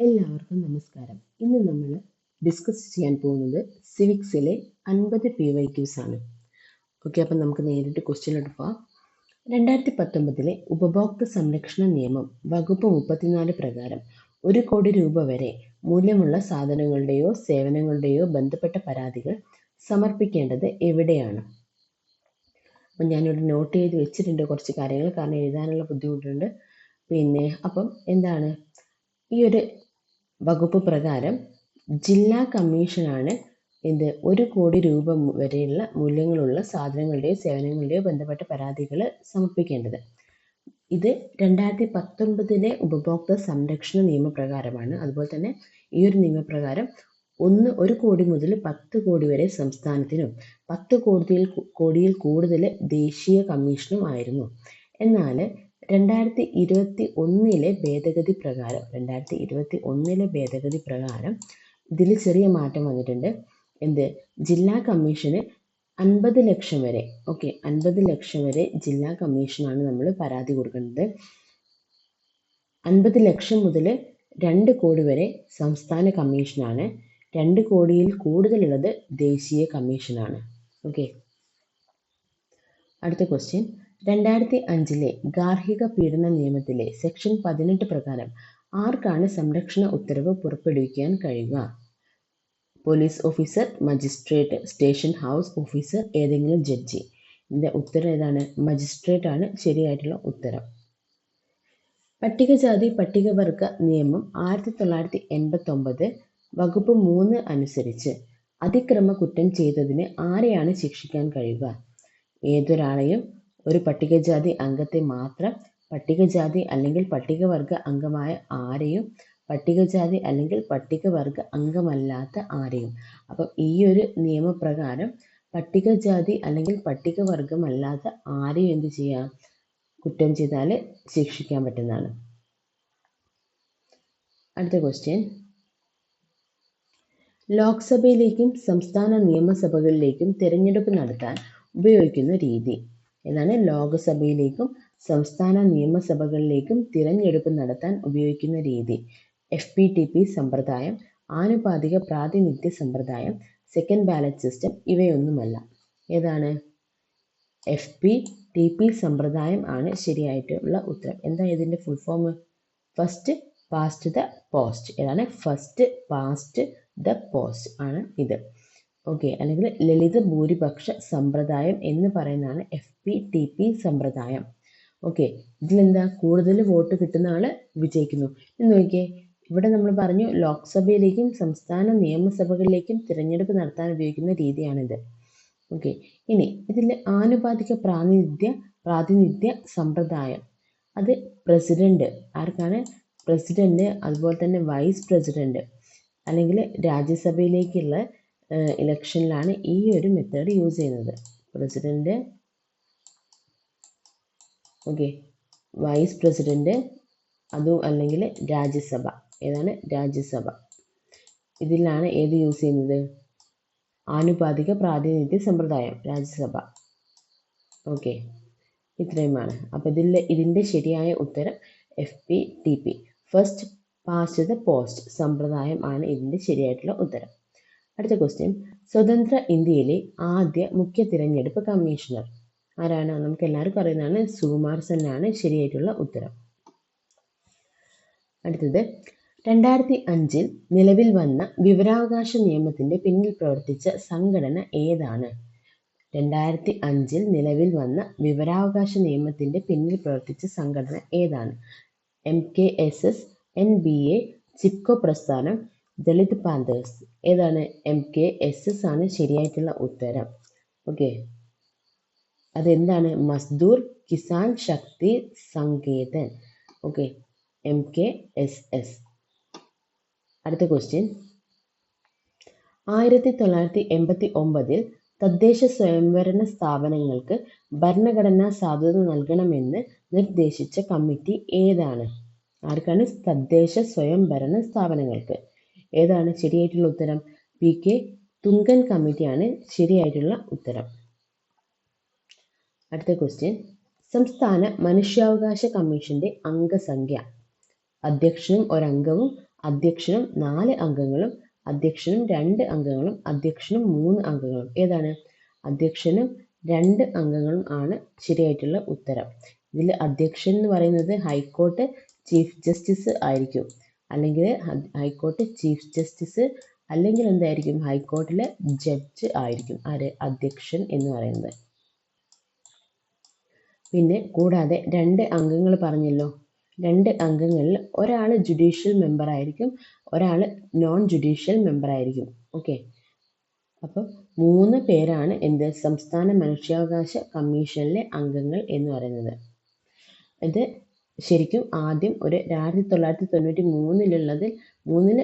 എല്ലാവർക്കും നമസ്കാരം. ഇന്ന് നമ്മൾ ഡിസ്കസ് ചെയ്യാൻ പോകുന്നത് സിവിക്സിലെ 50 PYQs ആണ്. ഓക്കെ, അപ്പം നമുക്ക് നേരിട്ട് ക്വസ്റ്റ്യനിലോട്ട് പോവാം. 2019 ഉപഭോക്തൃ സംരക്ഷണ നിയമം വകുപ്പ് 34 പ്രകാരം 1 കോടി രൂപ വരെ മൂല്യമുള്ള സാധനങ്ങളുടെയോ സേവനങ്ങളുടെയോ ബന്ധപ്പെട്ട പരാതികൾ സമർപ്പിക്കേണ്ടത് എവിടെയാണ്? അപ്പം ഞാനിവിടെ നോട്ട് ചെയ്ത് വെച്ചിട്ടുണ്ട് കുറച്ച് കാര്യങ്ങൾ, കാരണം എഴുതാനുള്ള ബുദ്ധിമുട്ടുണ്ട്. അപ്പം എന്താണ് ഈ ഒരു വകുപ്പ് പ്രകാരം ജില്ലാ കമ്മീഷനാണ് 1 കോടി രൂപ വരെയുള്ള മൂല്യങ്ങളുള്ള സാധനങ്ങളുടെയോ സേവനങ്ങളുടെയോ ബന്ധപ്പെട്ട പരാതികൾ സമർപ്പിക്കേണ്ടത്. ഇത് 2019 ഉപഭോക്തൃ സംരക്ഷണ നിയമപ്രകാരമാണ്. അതുപോലെ തന്നെ ഈ ഒരു നിയമപ്രകാരം 1 കോടി മുതൽ 10 കോടി വരെ സംസ്ഥാനത്തിനും 10 കോടിയിൽ കൂടുതൽ ദേശീയ കമ്മീഷനും ആയിരുന്നു. എന്നാൽ 2021 ഭേദഗതി പ്രകാരം ഇതിൽ ചെറിയ മാറ്റം വന്നിട്ടുണ്ട്. ജില്ലാ കമ്മീഷന് 50 ലക്ഷം വരെ 50 ലക്ഷം വരെ ജില്ലാ കമ്മീഷനാണ് നമ്മൾ പരാതി കൊടുക്കുന്നത്. 50 ലക്ഷം മുതൽ 2 കോടി വരെ സംസ്ഥാന കമ്മീഷനാണ്. 2 കോടിയിൽ കൂടുതലുള്ളത് ദേശീയ കമ്മീഷനാണ്. അടുത്ത ക്വസ്റ്റ്യൻ, 2005 ഗാർഹിക പീഡന നിയമത്തിലെ സെക്ഷൻ 18 പ്രകാരം ആർക്കാണ് സംരക്ഷണ ഉത്തരവ് പുറപ്പെടുവിക്കാൻ കഴിയുക? Police officer, magistrate, station house officer, ഏതെങ്കിലും ജഡ്ജി. ഇതിൻ്റെ ഉത്തരം ഏതാണ്? മജിസ്ട്രേറ്റ് ആണ് ശരിയായിട്ടുള്ള ഉത്തരം. പട്ടികജാതി പട്ടികവർഗ നിയമം 1989 വകുപ്പ് 3 അനുസരിച്ച് അതിക്രമ കുറ്റം ചെയ്തതിന് ആരെയാണ് ശിക്ഷിക്കാൻ കഴിയുക? ഏതൊരാളെയും ഒരു പട്ടികജാതി അംഗത്തെ മാത്രം, പട്ടികജാതി അല്ലെങ്കിൽ പട്ടികവർഗ അംഗമായ ആരെയും, പട്ടികജാതി അല്ലെങ്കിൽ പട്ടികവർഗ അംഗമല്ലാത്ത ആരെയും. അപ്പം ഈ ഒരു നിയമപ്രകാരം പട്ടികജാതി അല്ലെങ്കിൽ പട്ടികവർഗമല്ലാത്ത ആരെയും എന്ത് ചെയ്യാം? കുറ്റം ചെയ്താൽ ശിക്ഷിക്കാൻ പറ്റുന്നതാണ്. അടുത്ത ക്വസ്റ്റ്യൻ, ലോക്സഭയിലേക്കും സംസ്ഥാന നിയമസഭകളിലേക്കും തിരഞ്ഞെടുപ്പ് നടത്താൻ ഉപയോഗിക്കുന്ന രീതി ഏതാണ്? ലോക്സഭയിലേക്കും സംസ്ഥാന നിയമസഭകളിലേക്കും തിരഞ്ഞെടുപ്പ് നടത്താൻ ഉപയോഗിക്കുന്ന രീതി FPTP സമ്പ്രദായം, ആനുപാതിക പ്രാതിനിധ്യ സമ്പ്രദായം, സെക്കൻഡ് ബാലറ്റ് സിസ്റ്റം, ഇവയൊന്നുമല്ല. ഏതാണ്? FPTP സമ്പ്രദായം ആണ് ശരിയായിട്ടുള്ള ഉത്തരം. എന്താ ഇതിൻ്റെ full form? First past the post. ഏതാണ്? ഫസ്റ്റ് പാസ്റ്റ് ദ പോസ്റ്റ് ആണ് ഇത്. അല്ലെങ്കിൽ ലളിത ഭൂരിപക്ഷ സമ്പ്രദായം എന്ന് പറയുന്നതാണ് FPTP സമ്പ്രദായം. ഇതിലെന്താ? കൂടുതൽ വോട്ട് കിട്ടുന്ന ആള് വിജയിക്കുന്നു. എന്ന് നോക്കിയേ, ഇവിടെ നമ്മൾ പറഞ്ഞു ലോക്സഭയിലേക്കും സംസ്ഥാന നിയമസഭകളിലേക്കും തിരഞ്ഞെടുപ്പ് നടത്താൻ ഉപയോഗിക്കുന്ന രീതിയാണിത്. ഇനി ഇതിൽ ആനുപാതിക പ്രാതിനിധ്യ സമ്പ്രദായം, അത് പ്രസിഡന്റ്, ആർക്കാണ്? പ്രസിഡന്റ്, അതുപോലെ തന്നെ വൈസ് പ്രസിഡന്റ് അല്ലെങ്കിൽ രാജ്യസഭയിലേക്കുള്ള ഇലക്ഷനിലാണ് ഈ ഒരു മെത്തേഡ് യൂസ് ചെയ്യുന്നത്. പ്രസിഡന്റ്, വൈസ് പ്രസിഡന്റ്, അതും അല്ലെങ്കിൽ രാജ്യസഭ. ഏതാണ്? രാജ്യസഭ. ഇതിലാണ് ഏത് യൂസ് ചെയ്യുന്നത്? ആനുപാതിക പ്രാതിനിധ്യ സമ്പ്രദായം, രാജ്യസഭ. ഇത്രയുമാണ്. അപ്പോൾ ഇതിൻ്റെ ശരിയായ ഉത്തരം FPTP, first past the post സമ്പ്രദായം ആണ് ഇതിൻ്റെ ശരിയായിട്ടുള്ള ഉത്തരം. അടുത്ത ക്വസ്റ്റ്യൻ, സ്വതന്ത്ര ഇന്ത്യയിലെ ആദ്യ മുഖ്യ തിരഞ്ഞെടുപ്പ് കമ്മീഷണർ ആരാണ്? നമുക്ക് എല്ലാവർക്കും അറിയുന്നതാണ്, സുകുമാർ സെൻ ആണ് ശരിയായിട്ടുള്ള ഉത്തരം. അടുത്തത്, 2005 നിലവിൽ വന്ന വിവരാവകാശ നിയമത്തിന്റെ പിന്നിൽ പ്രവർത്തിച്ച സംഘടന ഏതാണ്? 2005 നിലവിൽ വന്ന വിവരാവകാശ നിയമത്തിന്റെ പിന്നിൽ പ്രവർത്തിച്ച സംഘടന ഏതാണ്? MKSS, NBA, ചിപ്കോ പ്രസ്ഥാനം, ദളിത് പാന്തേഴ്സ്. ഏതാണ്? MKSS ആണ് ശരിയായിട്ടുള്ള ഉത്തരം. അതെന്താണ്? മസ്ദൂർ കിസാൻ ശക്തി സങ്കേതൻ. MKSS. അടുത്ത ക്വസ്റ്റ്യൻ, 1989 തദ്ദേശ സ്വയംഭരണ സ്ഥാപനങ്ങൾക്ക് ഭരണഘടനാ സാധുത നൽകണമെന്ന് നിർദ്ദേശിച്ച കമ്മിറ്റി ഏതാണ്? ആർക്കാണ്? തദ്ദേശ സ്വയംഭരണ സ്ഥാപനങ്ങൾക്ക്. ഏതാണ് ശരിയായിട്ടുള്ള ഉത്തരം? PK തുങ്കൻ കമ്മിറ്റിയാണ് ശരിയായിട്ടുള്ള ഉത്തരം. അടുത്ത ക്വസ്റ്റ്യൻ, സംസ്ഥാന മനുഷ്യാവകാശ കമ്മീഷന്റെ അംഗസംഖ്യ. അധ്യക്ഷനും ഒരംഗവും അധ്യക്ഷനും 4 അംഗങ്ങളും, അധ്യക്ഷനും 2 അംഗങ്ങളും, അധ്യക്ഷനും 3 അംഗങ്ങളും. ഏതാണ്? അധ്യക്ഷനും 2 അംഗങ്ങളും ആണ് ശരിയായിട്ടുള്ള ഉത്തരം. ഇതിൽ അധ്യക്ഷൻ എന്ന് പറയുന്നത് ഹൈക്കോർട്ട് ചീഫ് ജസ്റ്റിസ് ആയിരിക്കും, അല്ലെങ്കിൽ ഹൈക്കോർട്ട് ചീഫ് ജസ്റ്റിസ്, അല്ലെങ്കിൽ എന്തായിരിക്കും, ഹൈക്കോർട്ടിലെ ജഡ്ജ് ആയിരിക്കും ആര്? അധ്യക്ഷൻ എന്ന് പറയുന്നത്. പിന്നെ കൂടാതെ 2 അംഗങ്ങൾ പറഞ്ഞല്ലോ, 2 അംഗങ്ങളിൽ ഒരാൾ ജുഡീഷ്യൽ മെമ്പർ ആയിരിക്കും, ഒരാൾ നോൺ ജുഡീഷ്യൽ മെമ്പർ ആയിരിക്കും. ഓക്കെ, അപ്പം 3 പേരാണ് എന്ത്? സംസ്ഥാന മനുഷ്യാവകാശ കമ്മീഷനിലെ അംഗങ്ങൾ എന്ന് പറയുന്നത്. ഇത് ശരിക്കും ആദ്യം ഒരു 1993 3-ൽ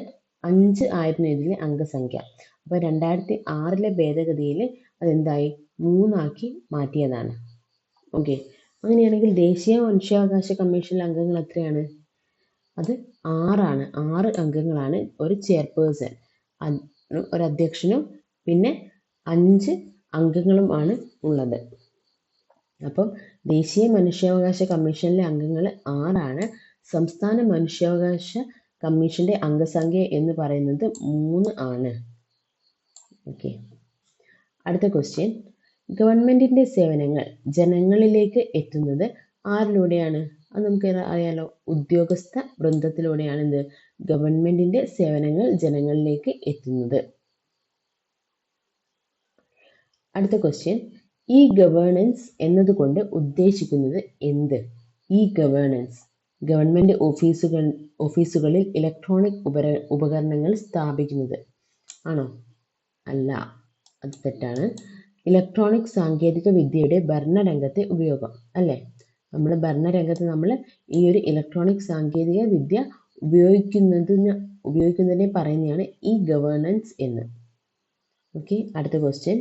5 ആയിരുന്നു ഇതിലെ അംഗസംഖ്യ. അപ്പോൾ 2006 ഭേദഗതിയിൽ അതെന്തായി? 3 മാറ്റിയതാണ്. ഓക്കെ, അങ്ങനെയാണെങ്കിൽ ദേശീയ മനുഷ്യാവകാശ കമ്മീഷനിലെ അംഗങ്ങൾ എത്രയാണ്? അത് 6 അംഗങ്ങളാണ്. ഒരു ചെയർപേഴ്സൺ, ഒരു അധ്യക്ഷനും പിന്നെ 5 അംഗങ്ങളുമാണ് ഉള്ളത്. അപ്പം ദേശീയ മനുഷ്യാവകാശ കമ്മീഷനിലെ അംഗങ്ങൾ 6. സംസ്ഥാന മനുഷ്യാവകാശ കമ്മീഷന്റെ അംഗസംഖ്യ എന്ന് പറയുന്നത് 3 ആണ്. ഓക്കെ, അടുത്ത ക്വസ്റ്റ്യൻ. ഗവൺമെന്റിന്റെ സേവനങ്ങൾ ജനങ്ങളിലേക്ക് എത്തുന്നത് ആരിലൂടെയാണ്? അത് നമുക്ക് അറിയാലോ, ഉദ്യോഗസ്ഥ വൃന്ദത്തിലൂടെയാണ് എന്ത്? ഗവൺമെന്റിന്റെ സേവനങ്ങൾ ജനങ്ങളിലേക്ക് എത്തുന്നത്. അടുത്ത ക്വസ്റ്റ്യൻ. ഇ ഗവേണൻസ് എന്നതുകൊണ്ട് ഉദ്ദേശിക്കുന്നത് എന്ത്? ഇ ഗവേണൻസ് ഗവൺമെന്റ് ഓഫീസുകളിൽ ഇലക്ട്രോണിക് ഉപകരണങ്ങൾ സ്ഥാപിക്കുന്നത് ആണോ? അല്ല, അത് തെറ്റാണ്. ഇലക്ട്രോണിക് സാങ്കേതിക വിദ്യയുടെ ഭരണരംഗത്തെ ഉപയോഗം അല്ലേ? നമ്മൾ ഭരണരംഗത്ത് നമ്മൾ ഈ ഒരു ഇലക്ട്രോണിക് സാങ്കേതിക വിദ്യ ഉപയോഗിക്കുന്നതിനെ പറയുന്നതാണ് ഇ ഗവേണൻസ് എന്ന്. ഓക്കെ, അടുത്ത ക്വസ്റ്റ്യൻ.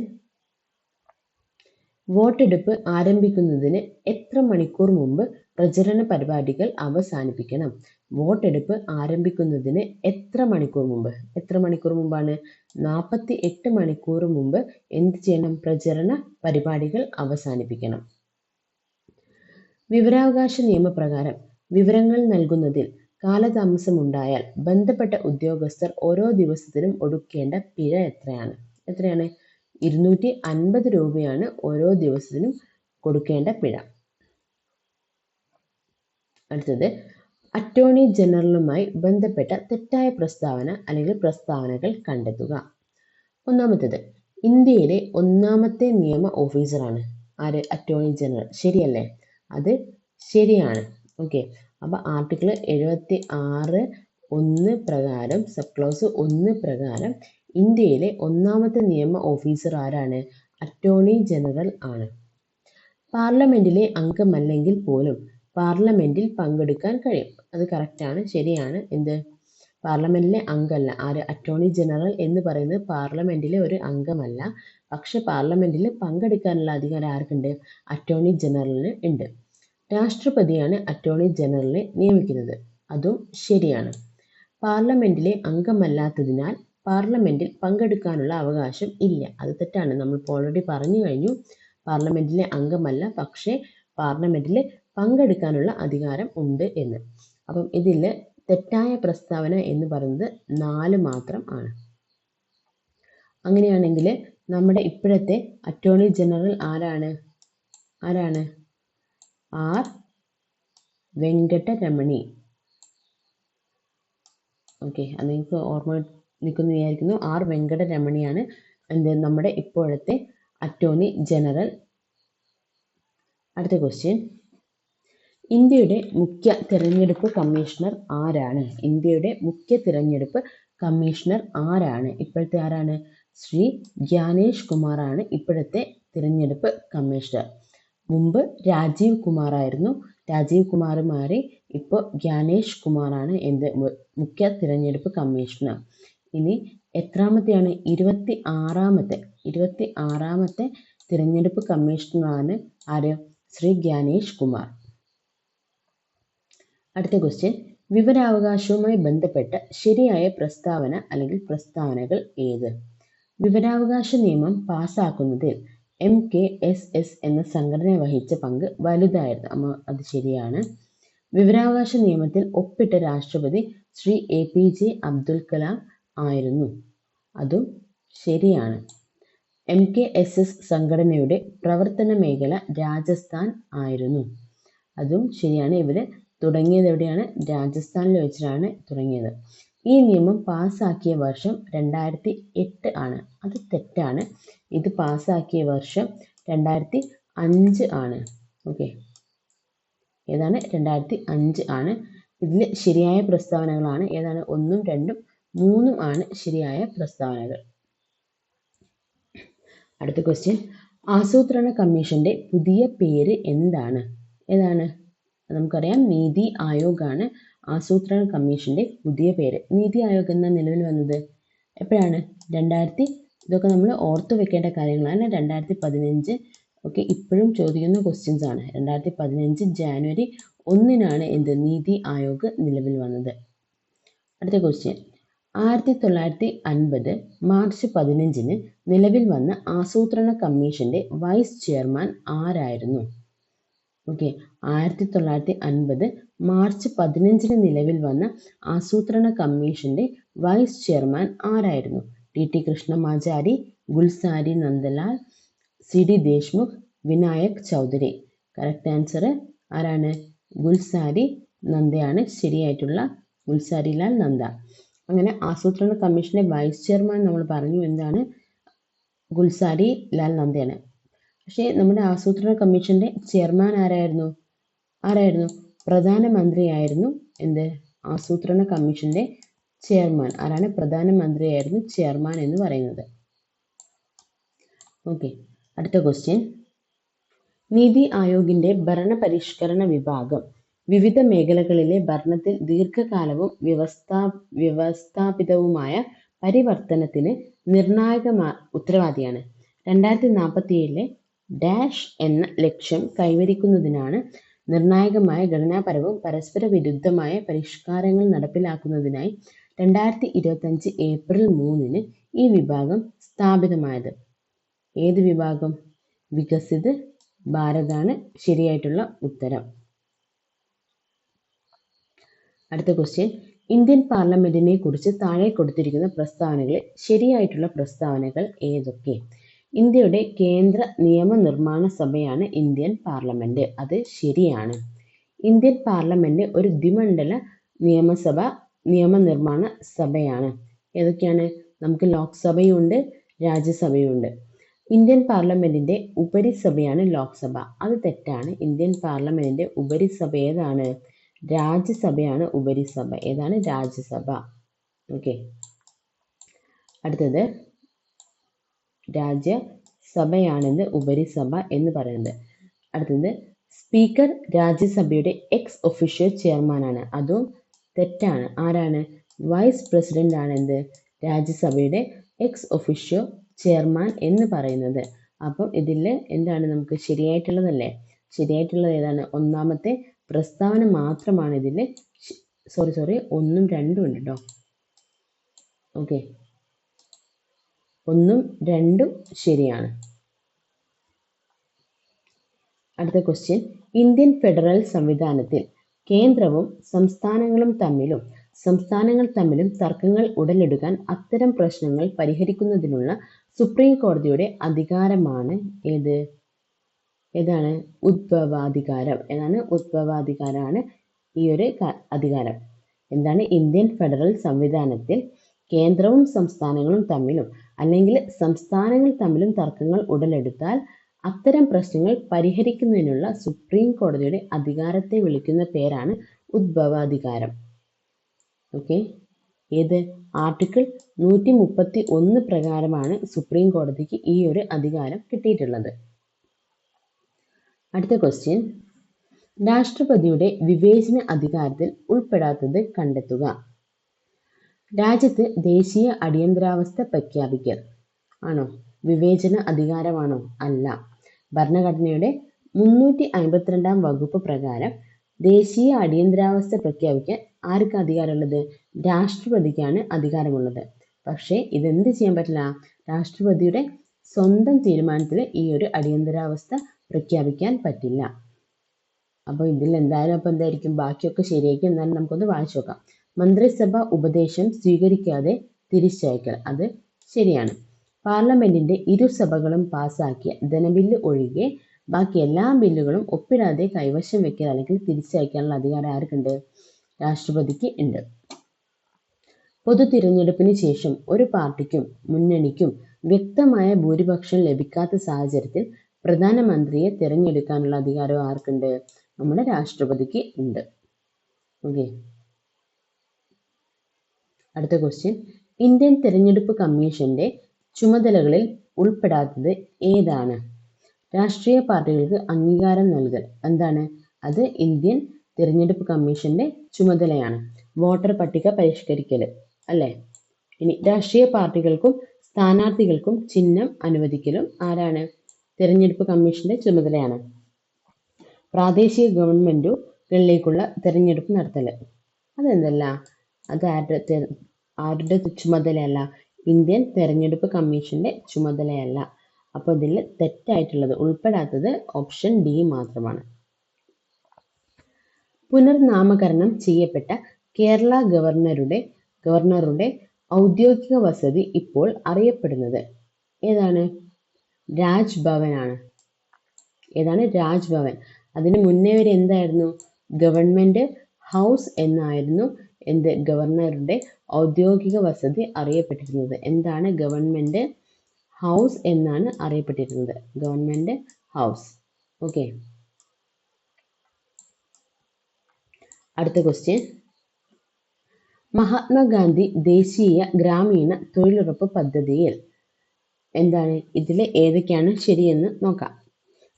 വോട്ടെടുപ്പ് ആരംഭിക്കുന്നതിന് എത്ര മണിക്കൂർ മുമ്പ് പ്രചരണ പരിപാടികൾ അവസാനിപ്പിക്കണം? വോട്ടെടുപ്പ് ആരംഭിക്കുന്നതിന് എത്ര മണിക്കൂർ മുമ്പാണ്? 48 മണിക്കൂർ മുമ്പ് എന്ത് ചെയ്യണം? പ്രചരണ പരിപാടികൾ അവസാനിപ്പിക്കണം. വിവരാവകാശ നിയമപ്രകാരം വിവരങ്ങൾ നൽകുന്നതിൽ കാലതാമസമുണ്ടായാൽ ബന്ധപ്പെട്ട ഉദ്യോഗസ്ഥർ ഓരോ ദിവസത്തിനും ഒടുക്കേണ്ട പിഴ എത്രയാണ്? 250 രൂപയാണ് ഓരോ ദിവസത്തിനും കൊടുക്കേണ്ട പിഴ. അടുത്തത്, അറ്റോർണി ജനറലുമായി ബന്ധപ്പെട്ട തെറ്റായ പ്രസ്താവന അല്ലെങ്കിൽ പ്രസ്താവനകൾ കണ്ടെത്തുക. ഒന്നാമത്തേത്, ഇന്ത്യയിലെ 1ാമത്തെ നിയമ ഓഫീസറാണ് ആര്? Attorney general. ശരിയല്ലേ? അത് ശരിയാണ്. ഓക്കെ, അപ്പോൾ ആർട്ടിക്കിൾ 76(1) പ്രകാരം, സബ് ക്ലോസ് 1 പ്രകാരം ഇന്ത്യയിലെ 1ാമത്തെ നിയമ ഓഫീസർ ആരാണ്? അറ്റോർണി ജനറൽ ആണ്. പാർലമെന്റിലെ അംഗമല്ലെങ്കിൽ പോലും പാർലമെന്റിൽ പങ്കെടുക്കാൻ കഴിയും. അത് കറക്റ്റാണ്, ശരിയാണ്. എന്ത്? പാർലമെന്റിലെ അംഗമല്ല ആര്? അറ്റോർണി ജനറൽ എന്ന് പറയുന്നത് പാർലമെന്റിലെ ഒരു അംഗമല്ല. പക്ഷെ പാർലമെന്റിൽ പങ്കെടുക്കാനുള്ള അധികാരം ആർക്കുണ്ട്? അറ്റോർണി ജനറലിന് ഉണ്ട്. രാഷ്ട്രപതിയാണ് അറ്റോർണി ജനറലിനെ നിയമിക്കുന്നത്. അതും ശരിയാണ്. പാർലമെന്റിലെ അംഗമല്ലാത്തതിനാൽ പാർലമെന്റിൽ പങ്കെടുക്കാനുള്ള അവകാശം ഇല്ല. അത് തെറ്റാണ്. നമ്മളിപ്പോൾ ഓൾറെഡി പറഞ്ഞു കഴിഞ്ഞു, പാർലമെന്റിലെ അംഗമല്ല, പക്ഷേ പാർലമെന്റിൽ പങ്കെടുക്കാനുള്ള അധികാരം ഉണ്ട് എന്ന്. അപ്പം ഇതിൽ തെറ്റായ പ്രസ്താവന എന്ന് പറയുന്നത് 4 മാത്രം ആണ്. അങ്ങനെയാണെങ്കിൽ നമ്മുടെ ഇപ്പോഴത്തെ അറ്റോർണി ജനറൽ ആരാണ്? ആർ വെങ്കട്ടരമണി. ഓക്കെ, അത് നിങ്ങൾക്ക് ഓർമ്മ നിൽക്കുന്നു വിചാരിക്കുന്നു. ആർ വെങ്കട്ടരമണിയാണ് നമ്മുടെ ഇപ്പോഴത്തെ അറ്റോർണി ജനറൽ. അടുത്ത ക്വസ്റ്റ്യൻ. ഇന്ത്യയുടെ മുഖ്യ തിരഞ്ഞെടുപ്പ് കമ്മീഷണർ ആരാണ്? ഇപ്പോഴത്തെ ആരാണ്? ശ്രീ ജ്ഞാനേഷ് കുമാറാണ് ഇപ്പോഴത്തെ തിരഞ്ഞെടുപ്പ് കമ്മീഷണർ. മുമ്പ് രാജീവ് കുമാർ ആയിരുന്നു. രാജീവ് കുമാർ മാറി ഇപ്പോൾ ജ്ഞാനേഷ് കുമാറാണ് മുഖ്യ തിരഞ്ഞെടുപ്പ് കമ്മീഷണർ. ഇനി എത്രാമത്തെയാണ്? 26ാമത്തെ തിരഞ്ഞെടുപ്പ് കമ്മീഷണറാണ് ആര്? ശ്രീ ജ്ഞാനേഷ് കുമാർ. അടുത്ത ക്വസ്റ്റ്യൻ. വിവരാവകാശവുമായി ബന്ധപ്പെട്ട ശരിയായ പ്രസ്താവന അല്ലെങ്കിൽ പ്രസ്താവനകൾ ഏത്? വിവരാവകാശ നിയമം പാസാക്കുന്നതിൽ MKSS എന്ന സംഘടന വഹിച്ച പങ്ക് വലുതായിരുന്നു. അത് ശരിയാണ്. വിവരാവകാശ നിയമത്തിൽ ഒപ്പിട്ട രാഷ്ട്രപതി ശ്രീ APJ അബ്ദുൽ കലാം ആയിരുന്നു. അതും ശരിയാണ്. MKSS സംഘടനയുടെ പ്രവർത്തന മേഖല രാജസ്ഥാൻ ആയിരുന്നു. അതും ശരിയാണ്. ഇവർ തുടങ്ങിയത് എവിടെയാണ്? രാജസ്ഥാനിൽ വെച്ചിട്ടാണ് തുടങ്ങിയത്. ഈ നിയമം പാസ്സാക്കിയ വർഷം 2008 ആണ്. അത് തെറ്റാണ്. ഇത് പാസ്സാക്കിയ വർഷം 2005 ആണ്. ഓക്കെ, ഏതാണ്? 2005 ആണ്. ഇതിൽ ശരിയായ പ്രസ്താവനകളാണ് ഏതാണ്? 1, 2, 3 ആണ് ശരിയായ പ്രസ്താവനകൾ. അടുത്ത ക്വസ്റ്റ്യൻ, ആസൂത്രണ കമ്മീഷന്റെ പുതിയ പേര് എന്താണ്? ഏതാണ്? നമുക്കറിയാം, നീതി ആയോഗ് ആണ് ആസൂത്രണ കമ്മീഷന്റെ പുതിയ പേര്. നീതി ആയോഗ് എന്ന നിലവിൽ വന്നത് എപ്പോഴാണ്? ഇതൊക്കെ നമ്മൾ ഓർത്തു വെക്കേണ്ട കാര്യങ്ങളാണ്. 2015. ഓക്കെ, ഇപ്പോഴും ചോദിക്കുന്ന ക്വസ്റ്റ്യൻസ് ആണ്. 2015 ജാനുവരി 1 എന്ത്? നീതി ആയോഗ് നിലവിൽ വന്നത്. അടുത്ത ക്വസ്റ്റ്യൻ, 1950 മാർച്ച് 15 നിലവിൽ വന്ന ആസൂത്രണ കമ്മീഷന്റെ വൈസ് ചെയർമാൻ ആരായിരുന്നു? ഓക്കെ, 1950 മാർച്ച് 15 നിലവിൽ വന്ന ആസൂത്രണ കമ്മീഷന്റെ വൈസ് ചെയർമാൻ ആരായിരുന്നു? TT Krishnamachari, Gulzari Nandalal, CD Deshmukh, Vinayak Chaudhari. Correct answer ആരാണ്? ഗുൽസാരി നന്ദയാണ് ശരിയായിട്ടുള്ള. ഗുൽസാരി ലാൽ നന്ദ. അങ്ങനെ ആസൂത്രണ കമ്മീഷന്റെ വൈസ് ചെയർമാൻ നമ്മൾ പറഞ്ഞു എന്താണ്? ഗുൽസാരി ലാൽ നന്ദയാണ്. പക്ഷേ നമ്മുടെ ആസൂത്രണ കമ്മീഷന്റെ ചെയർമാൻ ആരായിരുന്നു? പ്രധാനമന്ത്രിയായിരുന്നു. എന്ത്? ആസൂത്രണ കമ്മീഷന്റെ ചെയർമാൻ ആരാണ്? പ്രധാനമന്ത്രിയായിരുന്നു ചെയർമാൻ എന്ന് പറയുന്നത്. ഓക്കെ, അടുത്ത ക്വസ്റ്റ്യൻ, നീതി ആയോഗിന്റെ ഭരണപരിഷ്കരണ വിഭാഗം വിവിധ മേഖലകളിലെ ഭരണത്തിൽ ദീർഘകാലവും വ്യവസ്ഥാപിതവുമായ പരിവർത്തനത്തിന് ഉത്തരവാദിയാണ്. 2047 ഡാഷ് എന്ന ലക്ഷ്യം കൈവരിക്കുന്നതിനാണ് നിർണായകമായ ഘടനാപരവും പരസ്പര വിരുദ്ധമായ പരിഷ്കാരങ്ങൾ നടപ്പിലാക്കുന്നതിനായി 2025 ഏപ്രിൽ 3 ഈ വിഭാഗം സ്ഥാപിതമായത്. ഏത് വിഭാഗം? വികസിത് ഭാരതാണ് ശരിയായിട്ടുള്ള ഉത്തരം. അടുത്ത ക്വസ്റ്റ്യൻ, ഇന്ത്യൻ പാർലമെന്റിനെ കുറിച്ച് താഴെ കൊടുത്തിരിക്കുന്ന പ്രസ്താവനകളിൽ ശരിയായിട്ടുള്ള പ്രസ്താവനകൾ ഏതൊക്കെ? ഇന്ത്യയുടെ കേന്ദ്ര നിയമനിർമ്മാണ സഭയാണ് ഇന്ത്യൻ പാർലമെന്റ്. അത് ശരിയാണ്. ഇന്ത്യൻ പാർലമെന്റ് ഒരു ദ്വിമണ്ഡല നിയമനിർമ്മാണ സഭയാണ്. ഏതൊക്കെയാണ്? നമുക്ക് ലോക്സഭയുണ്ട്, രാജ്യസഭയുണ്ട്. ഇന്ത്യൻ പാർലമെന്റിന്റെ ഉപരിസഭയാണ് ലോക്സഭ. അത് തെറ്റാണ്. ഇന്ത്യൻ പാർലമെന്റിന്റെ ഉപരിസഭ ഏതാണ്? രാജ്യസഭയാണ് ഉപരിസഭ. ഏതാണ്? രാജ്യസഭ. ഓക്കെ, അടുത്തത് രാജ്യസഭയാണെന്ന് ഉപരിസഭ എന്ന് പറയുന്നത്. അടുത്തത്, സ്പീക്കർ രാജ്യസഭയുടെ എക്സ് ഒഫീഷ്യോ ചെയർമാനാണ്. അതും തെറ്റാണ്. ആരാണ്? വൈസ് പ്രസിഡന്റ് ആണ് എന്ത്? രാജ്യസഭയുടെ എക്സ് ഒഫീഷ്യോ ചെയർമാൻ എന്ന് പറയുന്നത്. അപ്പം ഇതിൽ എന്താണ് നമുക്ക് ശരിയായിട്ടുള്ളതല്ലേ? ശരിയായിട്ടുള്ളത് ഏതാണ്? ഒന്നാമത്തെ പ്രസ്താവന മാത്രമാണ് ഇതിൽ. സോറി 1ഉം 2ഉം ഉണ്ട് കേട്ടോ. ഓക്കെ, 1ഉം 2ഉം ശരിയാണ്. അടുത്ത ക്വസ്റ്റ്യൻ, ഇന്ത്യൻ ഫെഡറൽ സംവിധാനത്തിൽ കേന്ദ്രവും സംസ്ഥാനങ്ങൾ തമ്മിലും തർക്കങ്ങൾ ഉടലെടുക്കാൻ അത്തരം പ്രശ്നങ്ങൾ പരിഹരിക്കുന്നതിനുള്ള സുപ്രീം കോടതിയുടെ അധികാരമാണ് ഏതാണ്? ഉദ്ഭവാധികാരം. ഉദ്ഭവാധികാരമാണ് ഈ ഒരു അധികാരം. എന്താണ്? ഇന്ത്യൻ ഫെഡറൽ സംവിധാനത്തിൽ കേന്ദ്രവും സംസ്ഥാനങ്ങളും തമ്മിലും അല്ലെങ്കിൽ സംസ്ഥാനങ്ങൾ തമ്മിലും തർക്കങ്ങൾ ഉടലെടുത്താൽ അത്തരം പ്രശ്നങ്ങൾ പരിഹരിക്കുന്നതിനുള്ള സുപ്രീം കോടതിയുടെ അധികാരത്തെ വിളിക്കുന്ന പേരാണ് ഉദ്ഭവാധികാരം. ഓക്കെ, ഏത്? ആർട്ടിക്കിൾ 131 പ്രകാരമാണ് സുപ്രീം കോടതിക്ക് ഈ ഒരു അധികാരം കിട്ടിയിട്ടുള്ളത്. അടുത്ത ക്വസ്റ്റ്യൻ, രാഷ്ട്രപതിയുടെ വിവേചന അധികാരത്തിൽ ഉൾപ്പെടാത്തത് കണ്ടെത്തുക. രാജ്യത്ത് ദേശീയ അടിയന്തരാവസ്ഥ പ്രഖ്യാപിക്കൽ ആണോ? വിവേചന അധികാരമാണോ? അല്ല. ഭരണഘടനയുടെ 352 വകുപ്പ് പ്രകാരം ദേശീയ അടിയന്തരാവസ്ഥ പ്രഖ്യാപിക്കാൻ ആർക്ക് അധികാരമുള്ളത്? രാഷ്ട്രപതിക്കാണ് അധികാരമുള്ളത്. പക്ഷേ ഇതെന്ത് ചെയ്യാൻ പറ്റില്ല? രാഷ്ട്രപതിയുടെ സ്വന്തം തീരുമാനത്തിൽ ഈ ഒരു അടിയന്തരാവസ്ഥ പ്രഖ്യാപിക്കാൻ പറ്റില്ല. അപ്പോൾ ഇതിൽ എന്തായാലും എന്തായിരിക്കും? ബാക്കിയൊക്കെ ശരിയായിരിക്കും. എന്നാലും നമുക്കൊന്ന് വായിച്ചു നോക്കാം. മന്ത്രിസഭ ഉപദേശം സ്വീകരിക്കാതെ തിരിച്ചയക്കൽ, അത് ശരിയാണ്. പാർലമെന്റിന്റെ ഇരുസഭകളും പാസാക്കിയ ധനബില്ല് ഒഴികെ ബാക്കി എല്ലാ ബില്ലുകളും ഒപ്പിടാതെ കൈവശം വെക്കൽ അല്ലെങ്കിൽ തിരിച്ചയക്കാനുള്ള അധികാരം ആർക്കുണ്ട്? രാഷ്ട്രപതിക്ക് ഉണ്ട്. പൊതു തിരഞ്ഞെടുപ്പിന് ശേഷം ഒരു പാർട്ടിക്കും മുന്നണിക്കും വ്യക്തമായ ഭൂരിപക്ഷം ലഭിക്കാത്ത സാഹചര്യത്തിൽ പ്രധാനമന്ത്രിയെ തിരഞ്ഞെടുക്കാനുള്ള അധികാരം ആർക്കുണ്ട്? നമ്മുടെ രാഷ്ട്രപതിക്ക് ഉണ്ട്. ഓക്കെ, അടുത്ത ക്വസ്റ്റ്യൻ. ഇന്ത്യൻ തിരഞ്ഞെടുപ്പ് കമ്മീഷന്റെ ചുമതലകളിൽ ഉൾപ്പെടാത്തത് ഏതാണ്? രാഷ്ട്രീയ പാർട്ടികൾക്ക് അംഗീകാരം നൽകൽ, എന്താണ്? അത് ഇന്ത്യൻ തിരഞ്ഞെടുപ്പ് കമ്മീഷന്റെ ചുമതലയാണ്. വോട്ടർ പട്ടിക പരിഷ്കരിക്കൽ, അല്ലേ? ഇനി രാഷ്ട്രീയ പാർട്ടികൾക്കും സ്ഥാനാർത്ഥികൾക്കും ചിഹ്നം അനുവദിക്കലും ആരാണ്? തിരഞ്ഞെടുപ്പ് കമ്മീഷന്റെ ചുമതലയാണ്. പ്രാദേശിക ഗവൺമെന്റുകളിലേക്കുള്ള തിരഞ്ഞെടുപ്പ് നടത്തൽ, അതെന്തല്ല, അത് ആരുടെ ചുമതലയല്ല? ഇന്ത്യൻ തിരഞ്ഞെടുപ്പ് കമ്മീഷന്റെ ചുമതലയല്ല. അപ്പോൾ ഇതിൽ തെറ്റായിട്ടുള്ളത് ഉൾപ്പെടാത്തത് ഓപ്ഷൻ ഡി മാത്രമാണ്. പുനർനാമകരണം ചെയ്യപ്പെട്ട കേരള ഗവർണറുടെ ഔദ്യോഗിക വസതി ഇപ്പോൾ അറിയപ്പെടുന്നത് ഏതാണ്? രാജ്ഭവൻ ആണ്. ഏതാണ്? രാജ്ഭവൻ. അതിന് മുന്നേ വരെ എന്തായിരുന്നു? ഗവൺമെന്റ് ഹൗസ് എന്നായിരുന്നു ഗവർണറുടെ ഔദ്യോഗിക വസതി അറിയപ്പെട്ടിരുന്നത്. എന്താണ്? ഗവൺമെന്റ് ഹൗസ് എന്നാണ് അറിയപ്പെട്ടിരുന്നത്. Government house. ഓക്കെ, അടുത്ത ക്വസ്റ്റ്യൻ. മഹാത്മാഗാന്ധി ദേശീയ ഗ്രാമീണ തൊഴിലുറപ്പ് പദ്ധതിയിൽ എന്താണ്? ഇതിലെ ഏതൊക്കെയാണ് ശരിയെന്ന് നോക്കാം.